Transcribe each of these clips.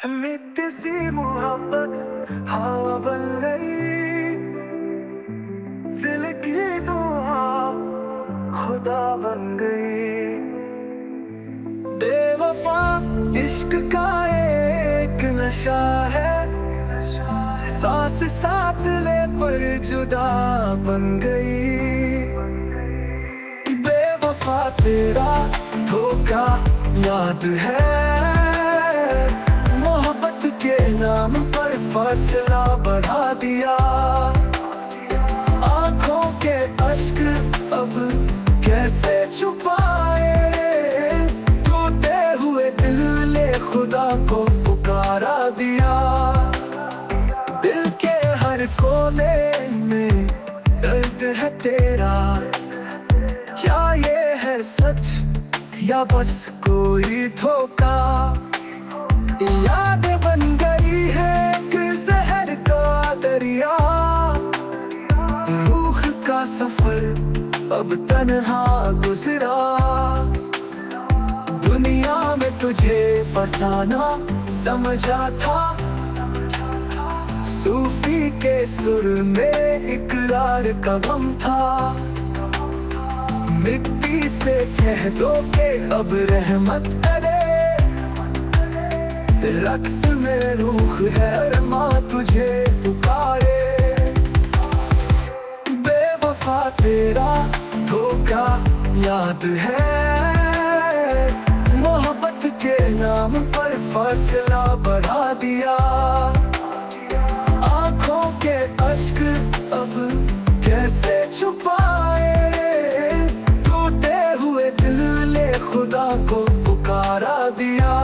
मिट्टी सी मोहब्बत हवा बन गई, दिल की दुआ खुदा बन गई। बेवफा इश्क का एक नशा है, सांस सांस ले पर जुदा बन गई। बेवफा तेरा धोखा याद है, मोहब्बत के नाम पर फासला बढ़ा दिया। आंखों के अश्क अब कैसे छुपाए, टूटे हुए दिल ने खुदा को पुकारा दिया। दिल के हर कोने में दर्द है तेरा, क्या ये है सच या बस कोई धोखा। याद बन गई है एक जहर का दरिया, रूह का सफर अब तन्हा गुजरा। दुनिया में तुझे फसाना समझा था, सूफी के सुर में इकरार का गम था। मिट्टी से कह दो के अब रहमत करे, रक्स में रूह है अरमां तुझे पुकारे। बेवफा तेरा धोखा याद है, मोहब्बत के नाम पर फासला बढ़ा दिया। आंखों के अश्क अब कैसे छुपाए, टूटे हुए दिल ने खुदा को पुकारा दिया।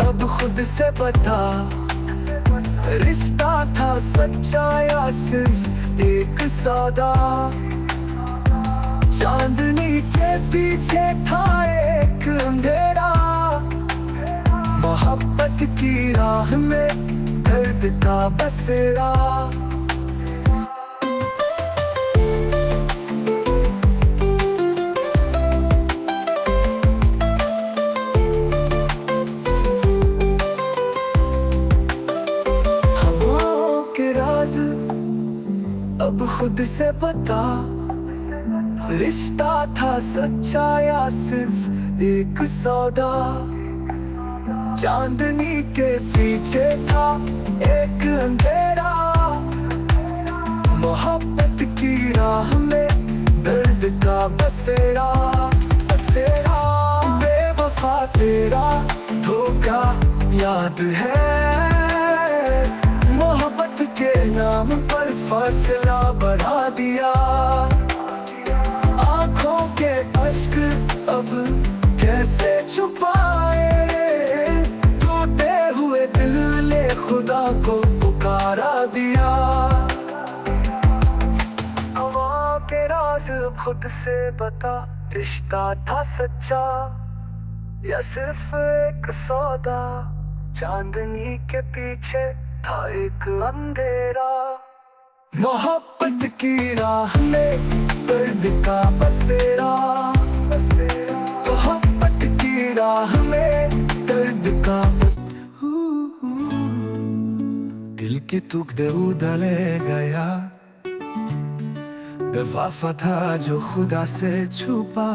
अब खुद से बता, रिश्ता था सच्चा या सिर्फ एक सौदा। चांदनी के पीछे था एक अंधेरा, मोहब्बत की राह में दर्द का बसेरा। अब खुद से बता, रिश्ता था सच्चा या सिर्फ एक सौदा। चांदनी के पीछे था एक अंधेरा, मोहब्बत की राह में दर्द का बसेरा। बसेरा बेवफा तेरा धोखा याद है, मोहब्बत के नाम पर फासला बढ़ा दिया। आंखों के अश्क अब कैसे छुपाए, टूटे हुए दिल ने खुदा को पुकारा दिया। हवा के राज खुद से बता, रिश्ता था सच्चा या सिर्फ एक सौदा। चांदनी के पीछे था एक अंधेरा, मोहब्बत की राह में दर्द का बसेरा। बसेरा मोहब्बत की राह में दर्द का दिल के टुकड़े उधले गया, बेवफा था जो खुदा से छुपा।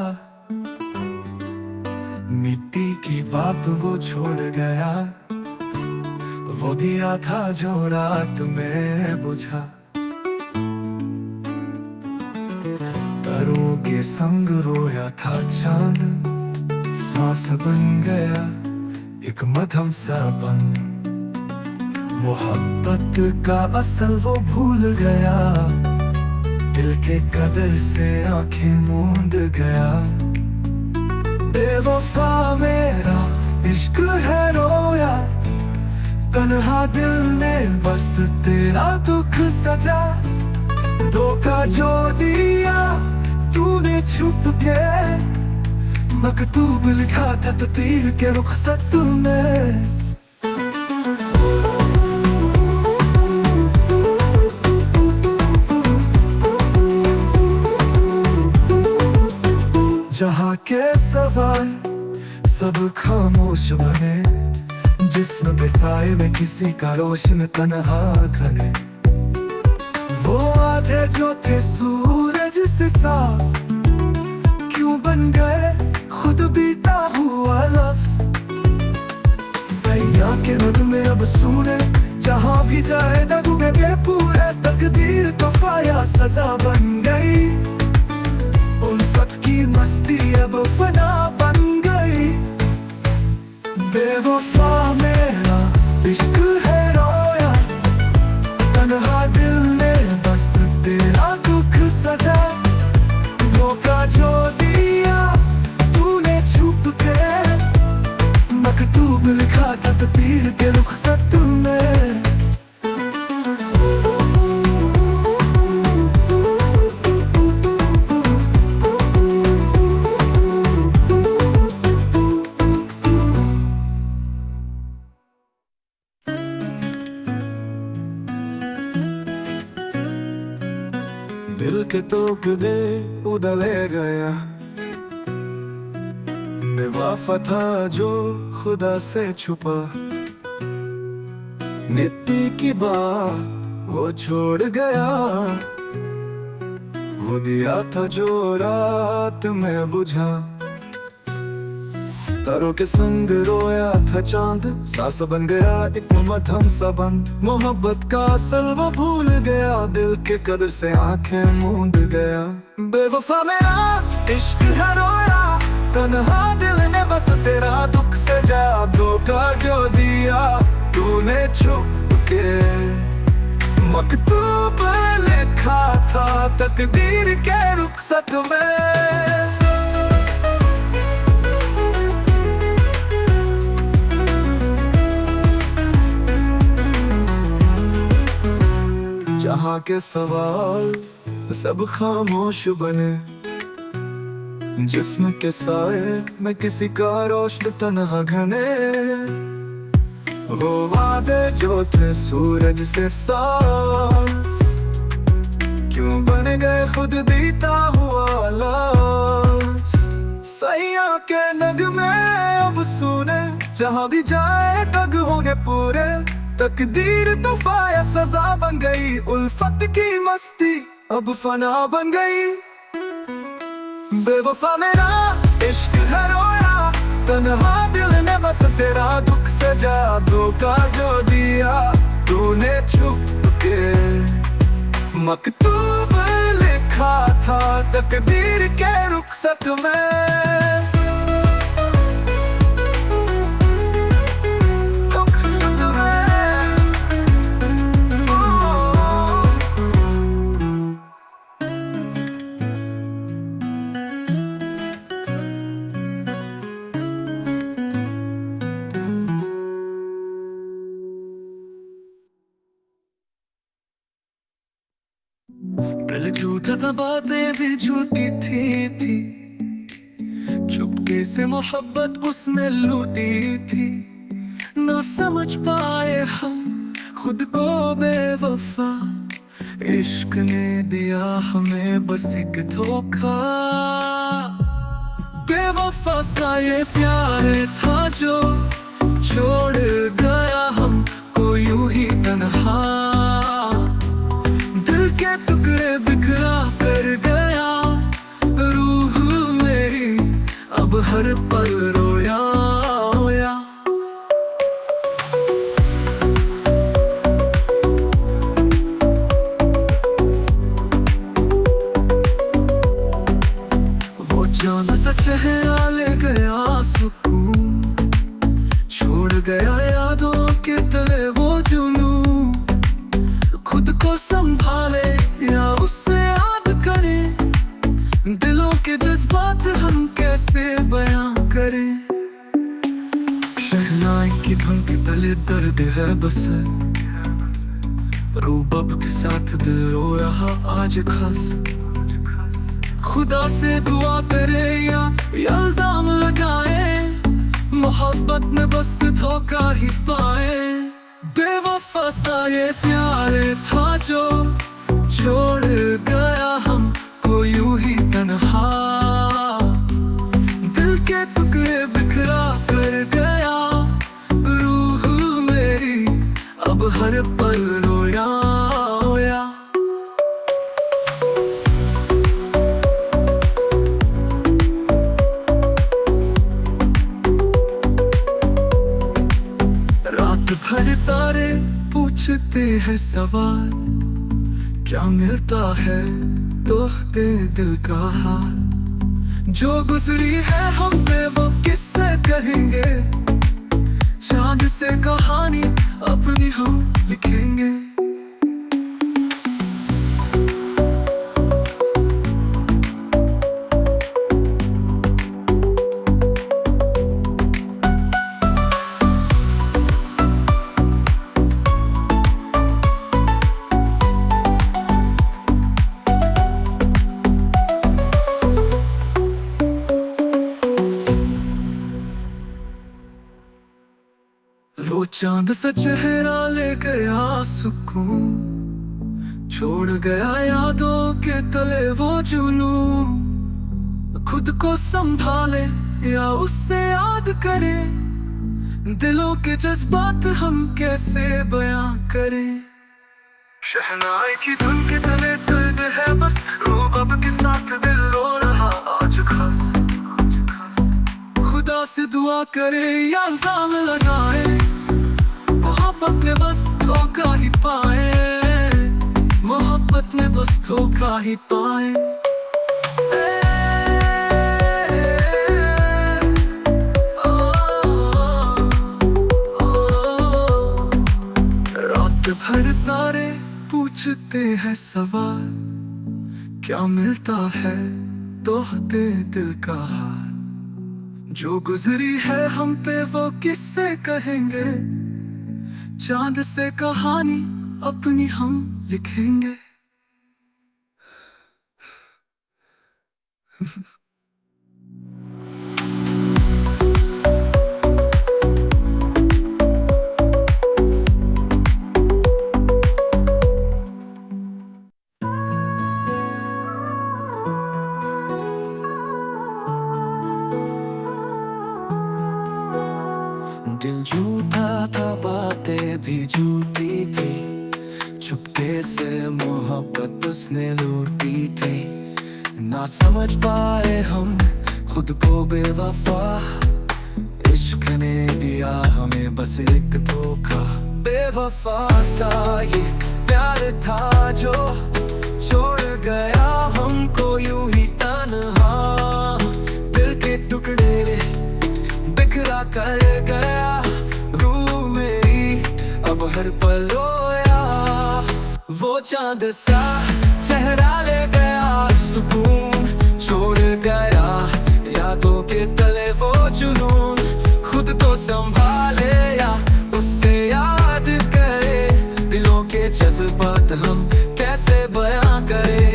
मिट्टी की बात वो छोड़ गया, वो दिया था जो रात में बुझा। तारों के संग रोया था चांद, सांस बन गया एक मध्यम सा बंद। मोहब्बत का असल वो भूल गया, दिल के कदर से आंखें मूंद गया। बेवफा मेरा इश्क है रोया, तन्हा दिल ने बस तेरा दुख सजा। धोखा जो दिया तूने छुप के, मकतूब लिखा था तकदीर के रुखसत में। सब खामोश बने, जिस्म पे साए में किसी का रोशन तन्हा घने। वो आधे जो थे सूरज से साफ, क्यों बन गए खुद बीता हुआ लफ्ज। सैया के रंग में अब सुने, जहाँ भी जाए दगुगे पूरे। तकदीर तो फाया सजा बन गई, उल्फत की मस्ती अब फना बन गई। बेवफा मेरा इश्क है रोया, तन्हा दिल ने बस तेरा दुख सजा। धोखा जो दिया तूने छुप के, मकतूब लिखा था तकदीर के रुखसत में। दिल के टुकड़े उधले गया, बेवफा था जो खुदा से छुपा। मिट्टी की बात वो छोड़ गया, वो दिया था जो रात में बुझा। तारों के संग रोया था चांद, सांस बन गया एक मध्यम सा बंद। मोहब्बत का असल वो भूल गया, दिल के कदर से आंखें मूंद गया। बेवफा मेरा इश्क है रोया, तन्हा दिल ने बस तेरा दुख से जा। धोखा जो दिया तूने छुप के, मकतूब लिखा था तकदीर के रुखसत में। जहाँ के सवाल सब खामोश बने, जिस्म के साए में किसी का रोशन तन्हा घने। वो वादे जो थे सूरज से साफ, क्यों बन गए खुद बीता हुआ लफ्ज। सैया के नगमे अब सुने, जहाँ भी जाए तग होंगे पूरे। तकदीर तो फाया सजा बन गई, उल्फत की मस्ती अब फना बन गई। बेवफा मेरा इश्क है रोया, तन्हा दिल ने बस तेरा दुख से जा। धोखा जो दिया तूने छुप के, मकतूब लिखा था तकदीर के रुखसत में। दिल झूठा था, बातें भी झूठी थी। चुपके से मोहब्बत उसने लूटी थी। ना समझ पाए हम खुद को बेवफा, इश्क ने दिया हमें बस एक धोखा। बेवफा सा ये प्यार था जो छोड़ गया हमको यूं ही तन्हा। के टुकड़े बिखरा कर गया, रूह मेरी अब हर पल रोया रोया। वो जान सा चेहरा ले गया सुकून, छोड़ गया यादों के तले वो जुनून। खुद को संभाले या उससे याद करें, दिलों के जज्बात हम कैसे बयां करें। शहनाई की धुन के तले दर्द है बस, रूबब के साथ दिल रो रहा आज खास। खुदा से दुआ करे या इल्जाम लगाए, मोहब्बत में बस धोखा ही पाए। बेवफा सा ये प्यार था जो छोड़ गया हमको यूं ही तन्हा। दिल के टुकड़े बिखरा रात भर तारे पूछते हैं सवाल, क्या मिलता है तोहते दिल का हाल। जो गुजरी है हम पे वो किससे कहेंगे, चांद से कहानी अपनी हम लिखेंगे। वो चांद सा चेहरा ले गया सुकून, छोड़ गया यादों के तले वो जुनून। खुद को संभाले या उससे याद करे, दिलों के जज्बात हम कैसे बयां करें। शहनाई की धुन के तले दर्द है बस, रूबब के साथ दिल रो रहा आज खास। खुदा से दुआ करे या इल्जाम लगाए, मोहब्बत में बस धोखा ही पाए, मोहब्बत में बस धोखा ही पाए। रात भर तारे पूछते हैं सवाल, क्या मिलता है तोहते दिल का हाल। जो गुजरी है हम पे वो किससे कहेंगे, चांद से कहानी अपनी हम लिखेंगे। दिल झूठा था, बातें भी झूठी थी, चुपके से मोहब्बत उसने लूटी थी। ना समझ पाए हम खुद को बेवफा, इश्क ने दिया हमें बस एक धोखा। बेवफा सा ये प्यार था जो छोड़ गया हमको यूं ही तन्हा। दिल के टुकड़े बिखरा कर गया, रूह मेरी अब हर पल रोया। वो चांद सा चेहरा ले गया सुकून, छोड़ गया यादों के तले वो जुनून। खुद को संभाले या उससे याद करे, दिलों के जज्बात हम कैसे बयां करें।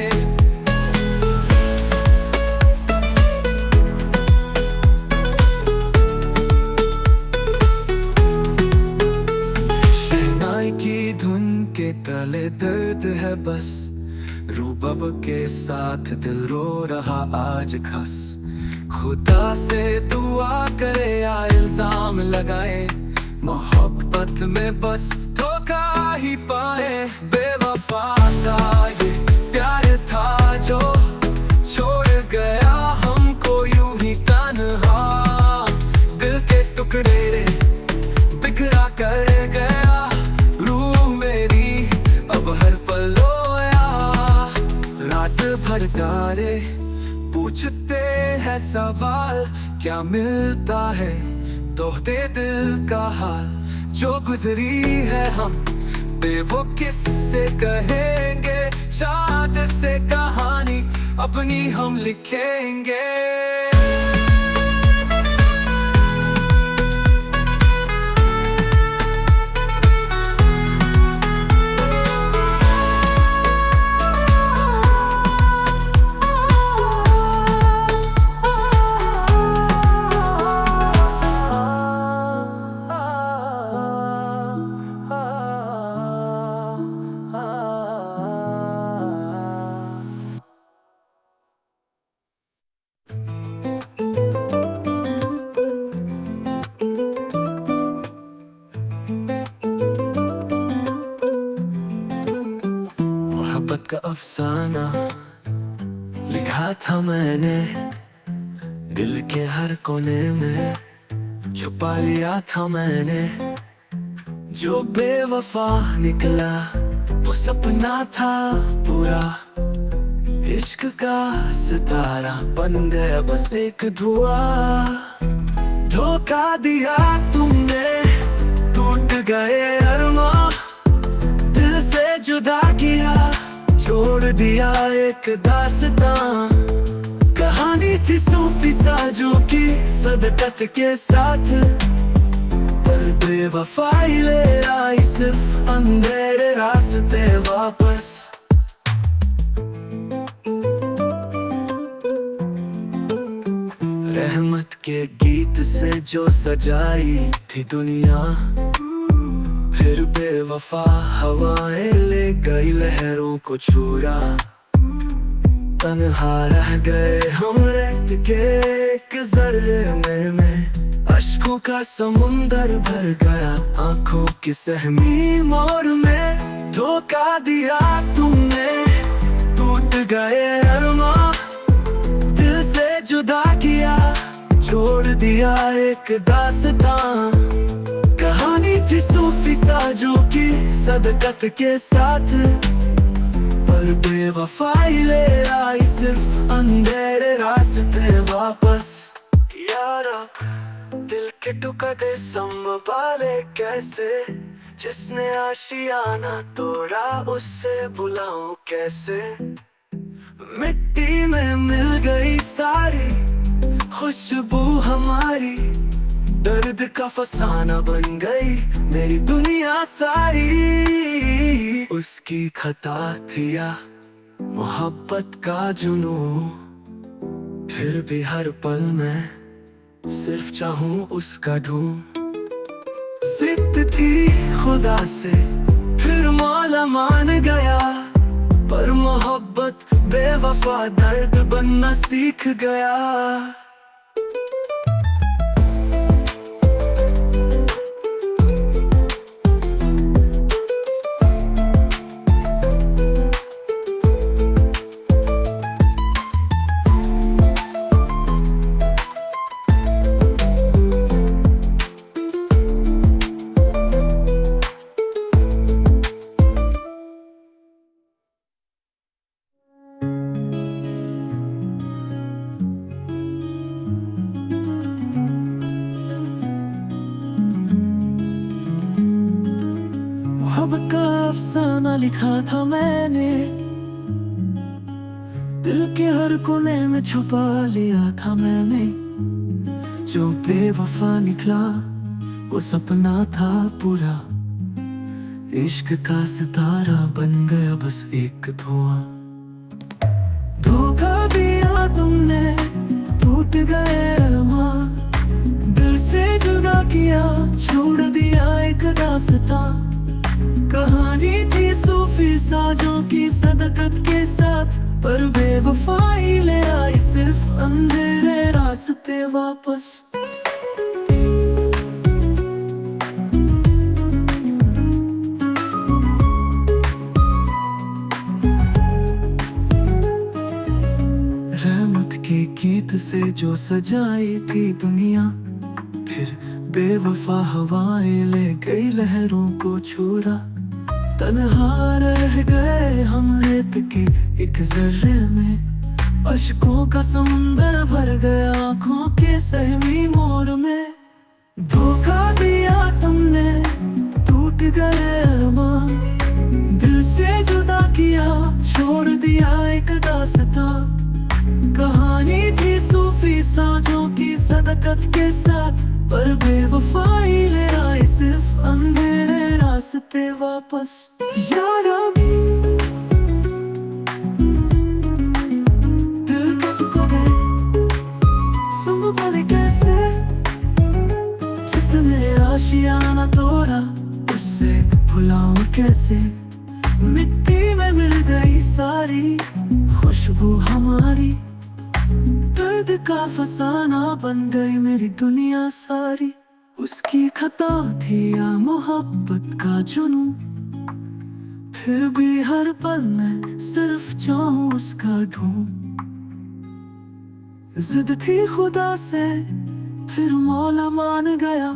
के तले दर्द है बस, रूबब के साथ दिल रो रहा आज खस। खुदा से दुआ करे या इल्जाम लगाए, मोहब्बत में बस धोखा ही पाए। बेवफा सा ये प्यार था जो छोड़ गया हमको यूं ही तन्हा। दिल के टुकड़े बिखरा कर गया, भर तारे पूछते हैं सवाल, क्या मिलता है तोहते दिल का हाल। जो गुजरी है हम पे वो किससे कहेंगे, चांद से कहानी अपनी हम लिखेंगे। मोहब्बत का अफसाना लिखा था मैंने, दिल के हर कोने में छुपा लिया था मैंने। जो बेवफा निकला वो सपना था पूरा, इश्क का सितारा बन गया बस एक धुआं। धोखा दिया तुमने, टूट गए अरमां, दिल से जुदा किया, छोड़ दिया एक दास्तां। कहानी थी सूफी साजों की सदकत के साथ, पर बेवफाई ले आई सिर्फ अंधेरे रास्ते वापस। रहमत के गीत से जो सजाई थी दुनिया, फिर बेवफा हवाएं ले गई लहरों को चुरा। तन्हा रह गए हम रेत के एक जर्रे में, अश्कों का समुंदर भर गया आंखों की सहमी मोर में। धोखा दिया तुमने, टूट गए अरमां, दिल से जुदा किया, छोड़ दिया एक दास्तां। कहानी थी सूफी साजों की सदकत के साथ, पर बेवफाई ले आई सिर्फ अंधेरे रास्ते वापस। यारा दिल के टुकड़े संभाले कैसे, जिसने आशियाना तोड़ा उससे बुलाऊं कैसे। मिट्टी में मिल गई सारी खुशबू हमारी, दर्द का फसाना बन गई मेरी दुनिया सारी। उसकी खता थी या मोहब्बत का जुनून, फिर भी हर पल में सिर्फ चाहूं उसका ढूंढ। जिद थी खुदा से फिर मौला मान गया, पर मोहब्बत बेवफा दर्द बनना सीख गया। मोहब्बत का अफसाना लिखा था मैंने, दिल के हर कोने में छुपा लिया था मैंने। जो बेवफा निकला वो सपना था पूरा, इश्क का सितारा बन गया बस एक धुआं। धोखा दिया तुमने, टूट गए अरमां, दिल से जुदा किया, छोड़ दिया एक दास्तां। कहानी थी सूफी साजों की सदकत के साथ, पर बेवफाई ले आई सिर्फ अंधेरे रास्ते वापस। रहमत के गीत से जो सजाई थी दुनिया, फिर बेवफा हवाएं ले गई लहरों को छुरा। तन्हा रह गए हम रेत के एक जर्रे में, अश्कों का समुंदर भर गया आंखों के सहमी मोर में। धोखा दिया तुमने, टूट गए अरमां, दिल से जुदा किया, छोड़ दिया एक दास्तां। कहानी थी सूफी साजों की सदकत के साथ, पर बेवफाई ले आई सिर्फ अंधेरे रास्ते वापस। यारा दिल के टुकड़े संभाले कैसे, जिसने आशियाना तोड़ा उससे भुलाऊं कैसे। मिट्टी में मिल गई सारी खुशबू हमारी, दर्द का फसाना बन गई मेरी दुनिया सारी। उसकी खता थी या मोहब्बत का जुनून, फिर भी हर पल में सिर्फ चाहूं उसका ढूंढ। जिद थी खुदा से फिर मौला मान गया,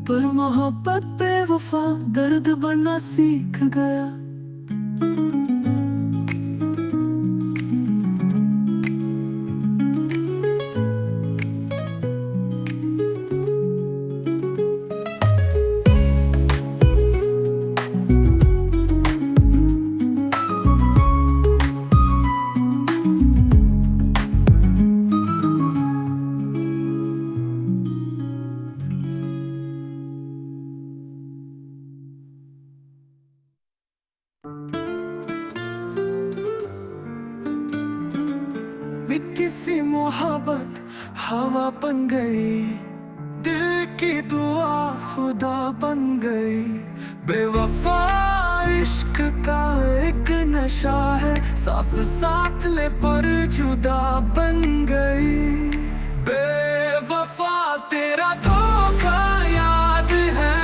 पर मोहब्बत बेवफा दर्द बनना सीख गया। मिट्टी सी मोहब्बत हवा बन गई, दिल की दुआ खुदा बन गई। बेवफा इश्क का एक नशा है, सांस साथ ले पर जुदा बन गई। बेवफा तेरा धोखा याद है,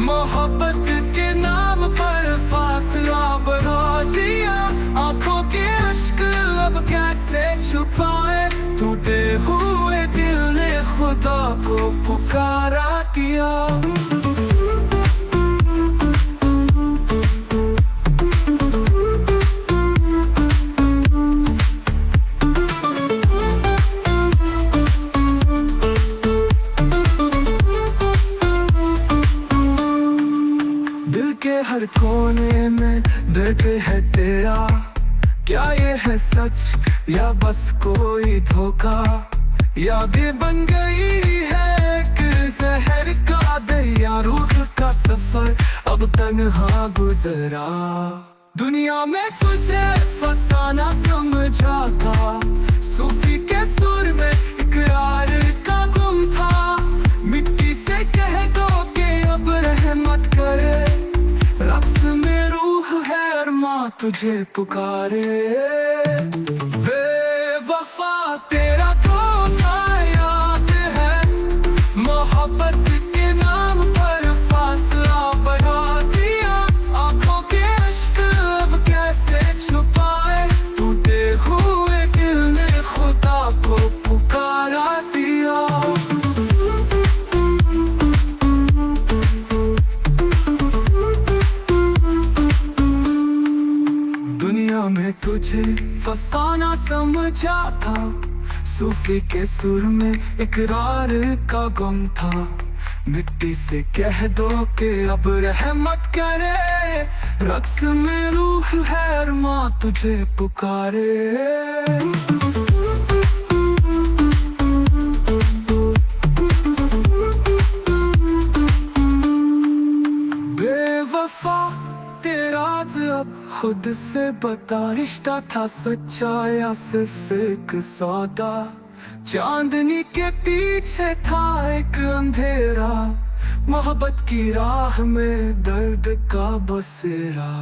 मोहब्बत के नाम पर फासला बढ़ा दिया। आंखों के अश्क अब कैसे छुपाए, टूटे हुए दिल ने खुदा को पुकारा किया। दिल के हर कोने में दर्द है तेरा, क्या ये है सच या बस कोई धोखा। यादें बन गई है एक जहर का दरिया, रूह का सफर अब तन्हा गुजरा। दुनिया में तुझे फसाना समझा था, सूफी के सुर में इकरार का गुम था। मिट्टी से कह दो कि अब रहमत करे, रक्स में रूह है अरमां तुझे पुकारे। बेवफा तेरा धोखा याद है, मोहब्बत के नाम पर फासला बढ़ा दिया। आंखों के अश्क अब कैसे छुपाए, टूटे हुए दिल ने खुदा को पुकारा दिया। दुनिया में तुझे फसाना समझा था, सूफी के सुर में इकरार का गम था। मिट्टी से कह दो कि अब रहमत करे, रक्स में रूह है अरमां तुझे पुकारे। बेवफा तेरा अब खुद से बता, रिश्ता था सच्चा या सिर्फ एक सौदा। चांदनी के पीछे था एक अंधेरा, मोहब्बत की राह में दर्द का बसेरा।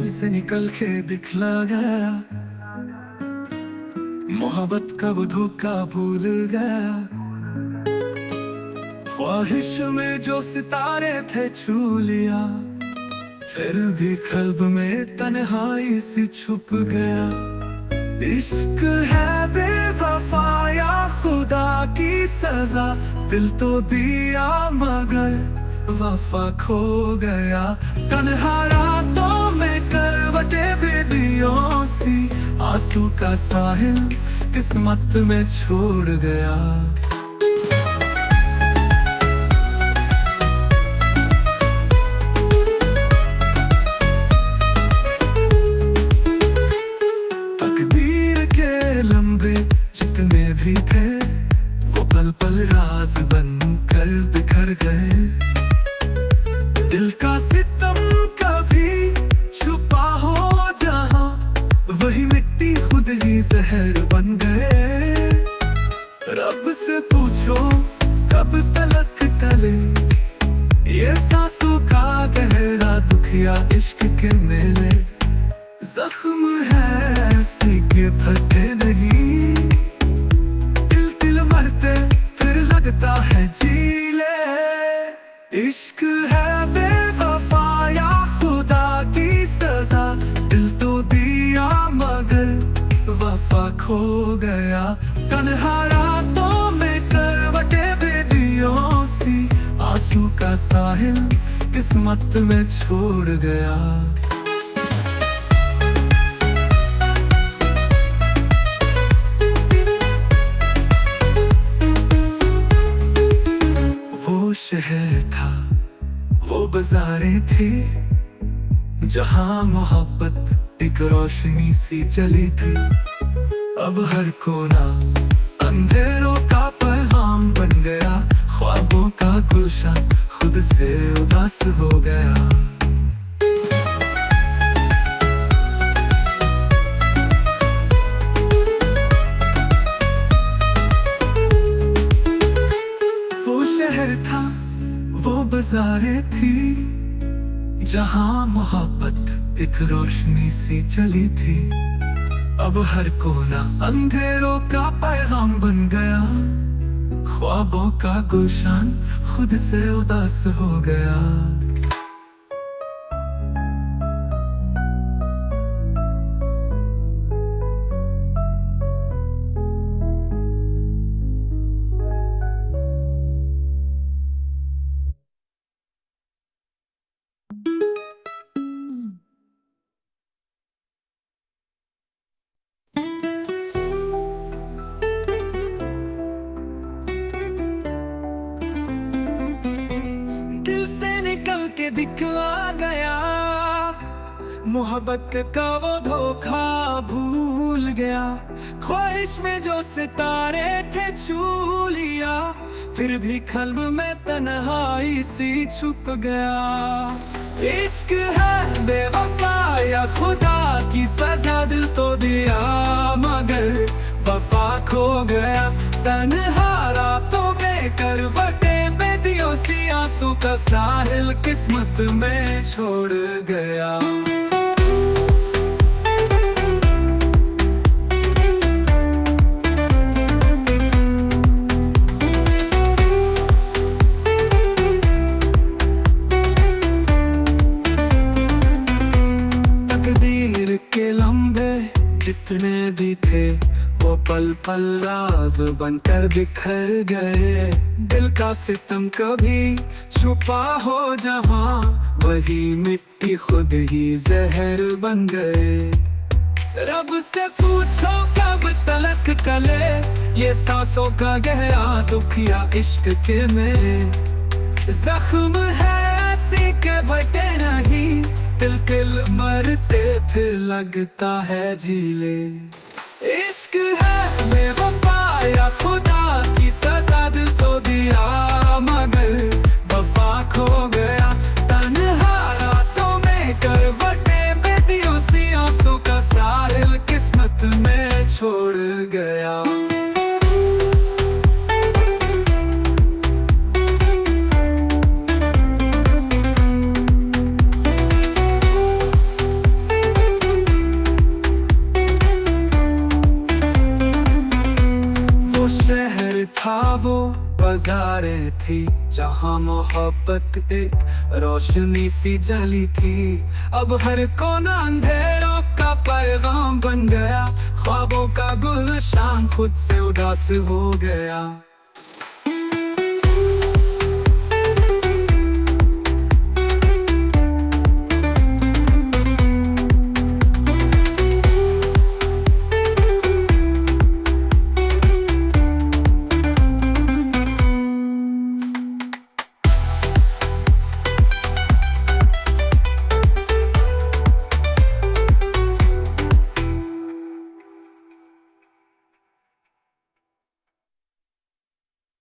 से निकल के दिखला गया, मोहब्बत का वो धोखा भूल गया। ख्वाहिश में जो सितारे थे छू लिया, फिर भी कल्ब में तन्हाई सी छुप गया। इश्क है बेवफा या खुदा की सजा, दिल तो दिया मगर वफा खो गया। तन्हा रातों में करवटे बेदियों सी, आंसू का साहिल किस्मत में छोड़ गया। तकदीर के लम्बे जितने भी थे, वो पल पल राज बन कर बिखर गए। दिल का सितम कभी छुपा हो जहां, वही मिट्टी खुद ही जहर बन गए। रब से पूछो कब तलक टले, ये सांसों का गहरा दुख या इश्क के मेले। जख्म है ऐसे के फटे नहीं, रातों में करवटे बेदियों सी, आंसू का साहिल किस्मत में छोड़ गया। वो शहर था, वो बाजारें थी, जहां मोहब्बत एक रोशनी सी जली थी। अब हर कोना अंधेरों का पैगाम बन गया, ख्वाबों का गुलशन खुद से उदास हो गया। वो शहर था, वो बाजारें थी, जहां मोहब्बत एक रोशनी सी चली थी। अब हर कोना अंधेरों का पैगाम बन गया, ख्वाबों का गुलशन खुद से उदास हो गया। दिल से निकल के दिखला गया, मोहब्बत का वो धोखा भूल गया। ख्वाहिश में जो सितारे थे छू लिया, फिर भी कल्ब में तन्हाई सी छुप गया। इश्क है बेवफा या खुदा की सजा, दिल तो दिया मगर वफा खो गया। तन्हा रातों में करवटे बेदियों सी, आंसू का साहिल किस्मत में छोड़ गया। तकदीर के लम्बे जितने भी थे, वो पल पल राज बनकर बिखर गए। दिल का सितम कभी छुपा हो जहां, वही मिट्टी खुद ही जहर बन गए। रब से पूछो कब तलक कले, ये सांसों का गहरा दुख या इश्क के में। जख्म है ऐसी के भटे नहीं, तिल तिल मरते फिर लगता है जीले। इश्क है बेवफा या खुदा की सजा, दिल तो दिया मगर वफा खो गया। तन्हा रातों में करवटे बेदियों सी, आंसू का साहिल किस्मत में छोड़ गया। शहर था, वो बाजारें थी, जहां मोहब्बत एक रोशनी सी जली थी। अब हर कोना अंधेरों का पैगाम बन गया, ख्वाबों का गुलशन खुद से उदास हो गया।